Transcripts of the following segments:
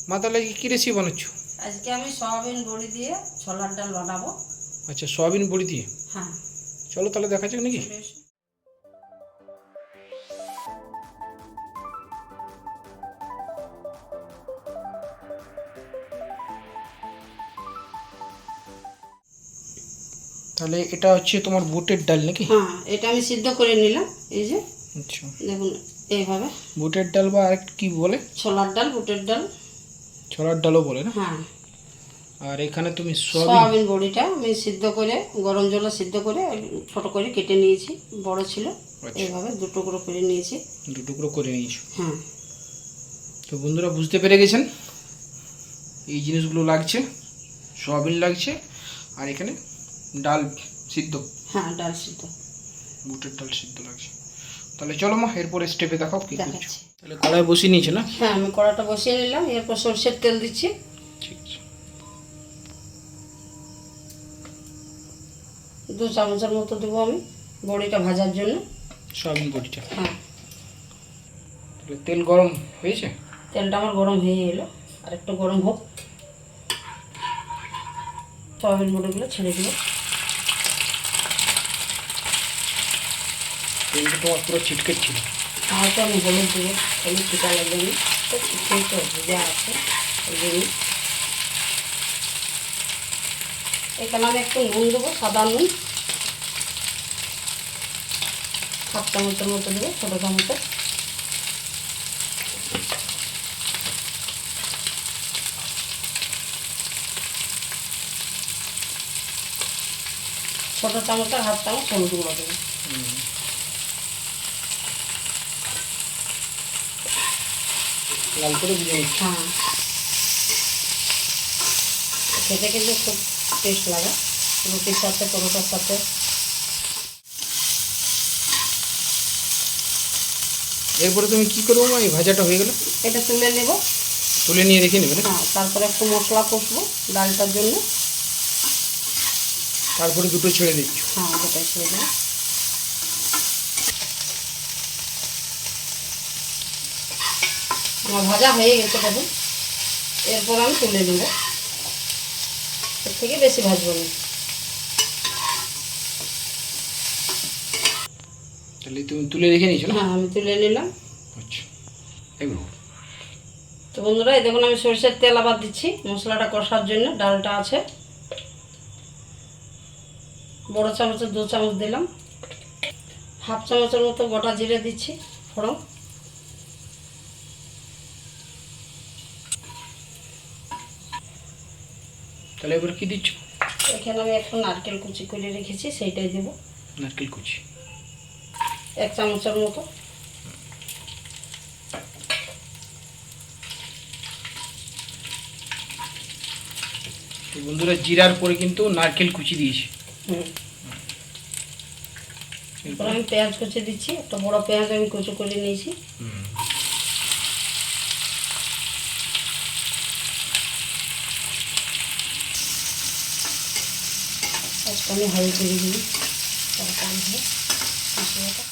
মা তাহলে কি রেসিপি বানাচ্ছ? আজকে আমি সয়াবিন বড়ি দিয়ে ছোলার ডাল বানাবো। আচ্ছা, সয়াবিন বড়ি দিয়ে। হ্যাঁ, চলো তাহলে দেখা যাক নাকি। চলে এসো। তাহলে এটা হচ্ছে তোমার বুটের ডাল নাকি? হ্যাঁ, এটা আমি সিদ্ধ করে নিলাম। এই যে আচ্ছা, দেখুন, এইভাবে। বুটের ডাল বা আর কি বলে? ছোলার ডাল, বুটের ডাল। ছোলার ডালও বলে না? হ্যাঁ, আর এখানে তুমি সয়াবিন। সয়াবিন বড়িটা আমি সিদ্ধ করে গরম জলে সিদ্ধ করে ছোট করে কেটে নিয়েছি। বড় ছিল, আচ্ছা, এইভাবে দু টুকরো করে নিয়েছি। দু টুকরো করে নিয়েছো। হ্যাঁ, তো বন্ধুরা বুঝতে পেরে গেছেন, এই জিনিসগুলো লাগছে, সয়াবিন লাগছে, আর এখানে ডাল সিদ্ধ, হ্যাঁ, ডাল সিদ্ধ বুটের ডাল সিদ্ধ লাগছে। তাহলে চলো মা, এরপরে স্টেপে দেখাও কি করছো। দেখাচ্ছি। তাহলে কড়াই বসিয়ে নিয়েছো না? হ্যাঁ, আমি কড়াটা বসিয়ে নিলাম। এরপর সরষের তেল দিচ্ছি। ঠিক আছে। 2 চামচের মতো দেবো আমি বড়িটা ভাজার জন্য। সয়াবিন বড়িটা। হ্যাঁ, তাহলে তেল গরম হয়েছে? তেলটা আমার গরম হয়ে এলো, আর একটু গরম হোক। সয়াবিন বড়িগুলো ছেড়ে দেবো। তেলটা তোমার পুরো ছিটকে ছিল। হয়তো আমি হলুদ দেবো, হলুদ টিকা লাগবে না, তো কিছুই তো ভেজা আছে ওই জন্য। এখানে আমি একটু নুন দেবো, সাদা নুন 1/2 চামচের মতো দেবো, ছোটো চামচের। ছোটো চামচের 1/2 চামচ হলুদ গুঁড়ো দেবো। লাল করে ভেজে নিচ্ছি। হ্যাঁ, খেতে কিন্তু খুব টেস্ট লাগে, রুটির সাথে, পরোটার সাথে। এরপরে তুমি কি করবো মা? এই ভাজাটা হয়ে গেল, এটা তুলে নেব। তুলে নিয়ে রেখে নেবে না? হ্যাঁ, তারপরে একটু মশলা কষবো ডালটার জন্য। তারপরে দুটো ছেড়ে দিচ্ছ। হ্যাঁ, ওটাই ছেড়ে দেবো। আমার ভাজা হয়ে গেছে দেখুন। এরপর আমি তুলে নেব, এর থেকে বেশি ভাজবো না। তাহলে তুমি তুলে রেখে নিয়েছো না? হ্যাঁ, আমি তুলে নিলাম। আচ্ছা, এগুলো তো বন্ধুরা, এই দেখুন আমি সরষের তেল আবার দিচ্ছি মশলাটা কষার জন্য। ডালটা আছে, বড় চামচের 2 চামচ দিলাম। 1/2 চামচের মতো গোটা জিরে দিচ্ছি ফোড়ন। তাহলে এবার কি দিচ্ছ? এখানে আমি একটু নারকেল কুচি করে রেখেছি, সেইটাই দেবো, নারকেল কুচি 1 চামচের মতো। তো বন্ধুরা, জিরার পরে কিন্তু নারকেল কুচি দিয়েছি। এরপর আমি পেঁয়াজ কুচি দিচ্ছি, একটা বড় পেঁয়াজ আমি কুচি করে নিয়েছি। আজকে আমি হাই করে দিই তাড়াতাড়ি হবে মশলাটা।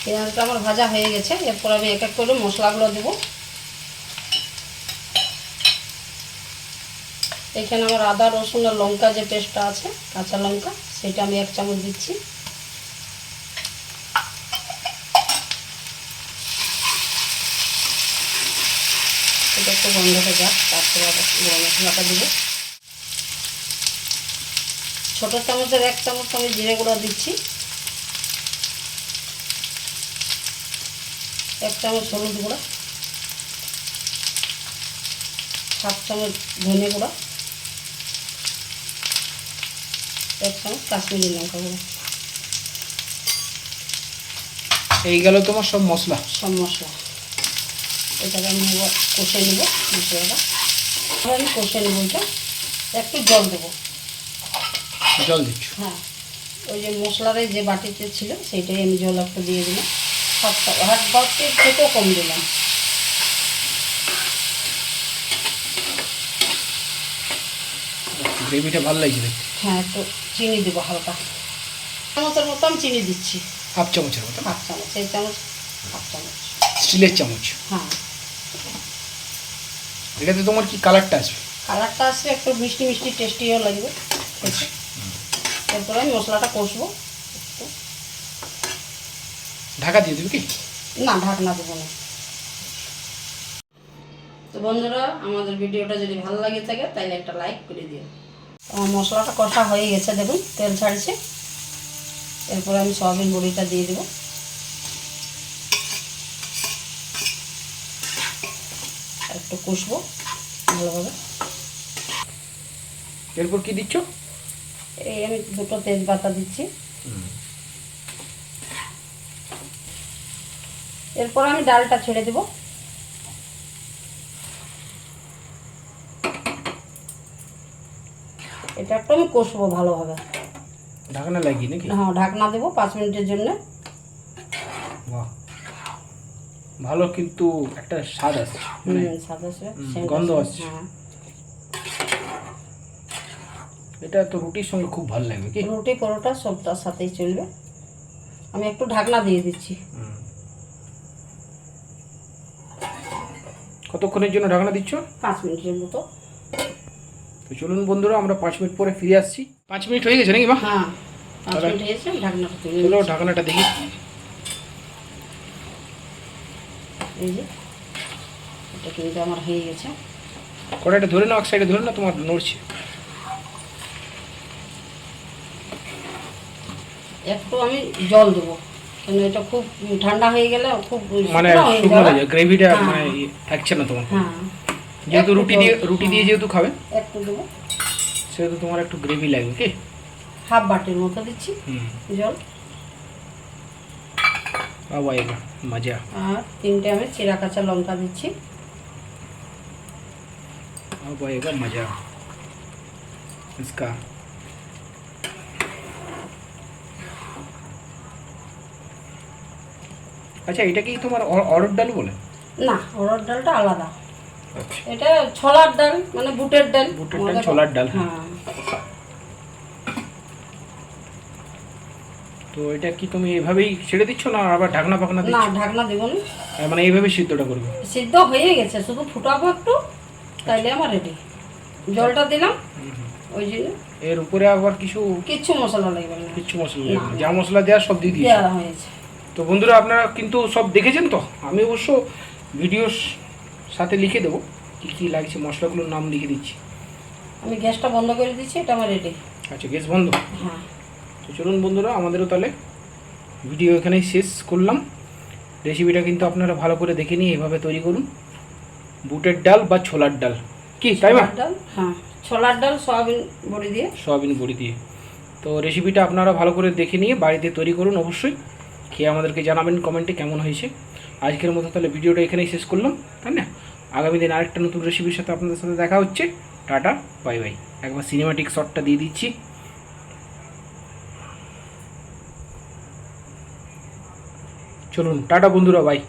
পেঁয়াজটা আমার ভাজা হয়ে গেছে। এরপর আমি এক এক করে মশলাগুলো দেবো। এখানে আমার আদা, রসুন আর লঙ্কা যে পেস্টটা আছে, কাঁচা লঙ্কা, সেটা আমি 1 চামচ দিচ্ছি। এটা একটু গন্ধটা যাক, তারপরে আবার গরম মশলাটা দেবো। ছোটো চামচের 1 চামচ আমি জিরে গুঁড়ো দিচ্ছি। 1 চামচ হলুদ গুঁড়ো, 1/2 চামচ ধনে গুঁড়ো, 1 চামচ কাশ্মীরি লঙ্কা গুঁড়ো। এই গেল তোমার সব মশলা। সব মশলা এটাকে আমি এবার কষে নেব। মশলাটা আমি কষে নেব। এটা একটু জল দেবো। জল দিচ্ছ? হ্যাঁ, ওই যে মশলার যে বাটিতে ছিল সেইটাই আমি জল একটু দিয়ে দিলাম। 1/2 বাটির থেকেও কম দিলাম। গ্রেভিটা ভালো লাগছে দেখতে। হ্যাঁ, একটু চিনি দেবো হালকা, চামচের মতো আমি চিনি দিচ্ছি। 1/2 চামচের মতো? 1/2 চামচ, এই চামচ 1/2 চামচ। স্টিলের চামচ। হ্যাঁ, এটাতে তোমার কি কালারটা আসবে? কালারটা আসবে একটু মিষ্টি মিষ্টি, টেস্টিও লাগবে। এরপরে আমি মশলাটা কষবো। ঢাকা দিয়ে দেবে কি? না, ঢাকনা দেবো না। তো বন্ধুরা, আমাদের ভিডিওটা যদি ভালো লাগে থাকে তাহলে একটা লাইক করে দিও। আমার মশলাটা কষা হয়ে গেছে, দেখুন তেল ছাড়ছে। এরপরে আমি সয়াবিন বড়িটা দিয়ে দেবো। একটু কষবো ভালোভাবে। এরপর কি দিচ্ছ? এই আমি দুটো তেজপাতা দিচ্ছি। এরপর আমি ডালটা ছেড়ে দেবো। এটা একটু আমি কষবো ভালোভাবে। ঢাকনা লাগিয়ে নাকি? হ্যাঁ, ঢাকনা দেবো 5 মিনিটের জন্য। বাহ, ভালো কিন্তু একটা স্বাদ আসছে, মানে স্বাদ আসবে, গন্ধ আসছে। হ্যাঁ, এটা তো রুটির সঙ্গে খুব ভালো লাগবে কি? রুটি পরোটা সবটার সাথেই চলবে। আমি একটু ঢাকনা দিয়ে দিচ্ছি। কতক্ষণের জন্য ঢাকনা দিচ্ছ? 5 মিনিটের মতো। তো চলুন বন্ধুরা, আমরা 5 মিনিট পরে ফিরে আসছি। 5 মিনিট হয়ে গেছে নাকি মা? হ্যাঁ, 5 মিনিট হয়েছে। ঢাকনাটা তুলে চলো নিচ্ছি। ঢাকনাটা দেখি। এই যে এটা কিন্তু আমার হয়ে গেছে। কড়াইটা ধরে নাও, এক সাইডে ধরে না, তোমার নড়ছে। একটু আমি জল দেবো, কেন এটা খুব ঠান্ডা হয়ে গেলে খুব মানে শুকনো হয়ে শুকনো যাবে। হয়ে যাবে, গ্রেভিটা হ্যাঁ। মানে থাকছে না তোমার। হ্যাঁ, যেহেতু একটু রুটি দিয়ে জল। যেহেতু খাবে, একটু দেবো, সেহেতু তোমার একটু গ্রেভি লাগবে কি? হাফ বাটির মতো দিচ্ছি জল। अब आएगा मजा। আর 3টে আমি চিরা কাঁচা লঙ্কা দিচ্ছি। अब आएगा मजा इसका। আচ্ছা, এটা কি তোমার অরহর ডাল বলে? না, অরহর ডালটা আলাদা। আচ্ছা, এটা ছোলার ডাল, মানে বুটের ডাল। বুটের ডাল, ছোলার ডাল। হ্যাঁ। তো এটা কি তুমি এইভাবেই ছেড়ে দিচ্ছ না আবার ঢাকনা পাকনা না, দিচ্ছ? ঢাকনা দেব না। মানে এইভাবে সিদ্ধটা করবে? সিদ্ধ হয়ে গেছে, শুধু ফুটাবো একটু, তাইলে আমার রেডি। জলটা দিলাম ওই জন্য। এর উপরে আবার কিচ্ছু মশলা লাগবে না। কিছু মশলা লাগবে না, যা মশলা দেওয়ার সব দিয়ে দিয়েছি। দেওয়া হয়েছে। তো বন্ধুরা, আপনারা কিন্তু সব দেখেছেন তো? আমি অবশ্য ভিডিওর সাথে লিখে দেবো কী কী লাগছে, মশলাগুলোর নাম লিখে দিচ্ছি। আমি গ্যাসটা বন্ধ করে দিচ্ছি, এটা আমার রেডি। আচ্ছা, গ্যাস বন্ধ? হ্যাঁ। তো চলুন বন্ধুরা, আমাদেরও তাহলে ভিডিও এখানেই শেষ করলাম। রেসিপিটা কিন্তু আপনারা ভালো করে দেখে নিয়ে এভাবে তৈরি করুন, বুটের ডাল বা ছোলার ডাল, কি তাই না? ডাল, হ্যাঁ, ছোলার ডাল সয়াবিন বড়ি দিয়ে। সয়াবিন বড়ি দিয়ে। তো রেসিপিটা আপনারা ভালো করে দেখে নিয়ে বাড়িতে তৈরি করুন অবশ্যই, খেয়ে আমাদেরকে জানাবেন কমেন্টে কেমন হয়েছে। আজকের মতো তাহলে ভিডিওটা এখানেই শেষ করলাম, তাই না? আগামী দিন আরেকটা নতুন রেসিপির সাথে আপনাদের সাথে দেখা হচ্ছে। Tata, bye bye. একবার সিনেমাটিক শটটা দিয়ে দিচ্ছি। চলুন টাটা বন্ধুরা, বাই।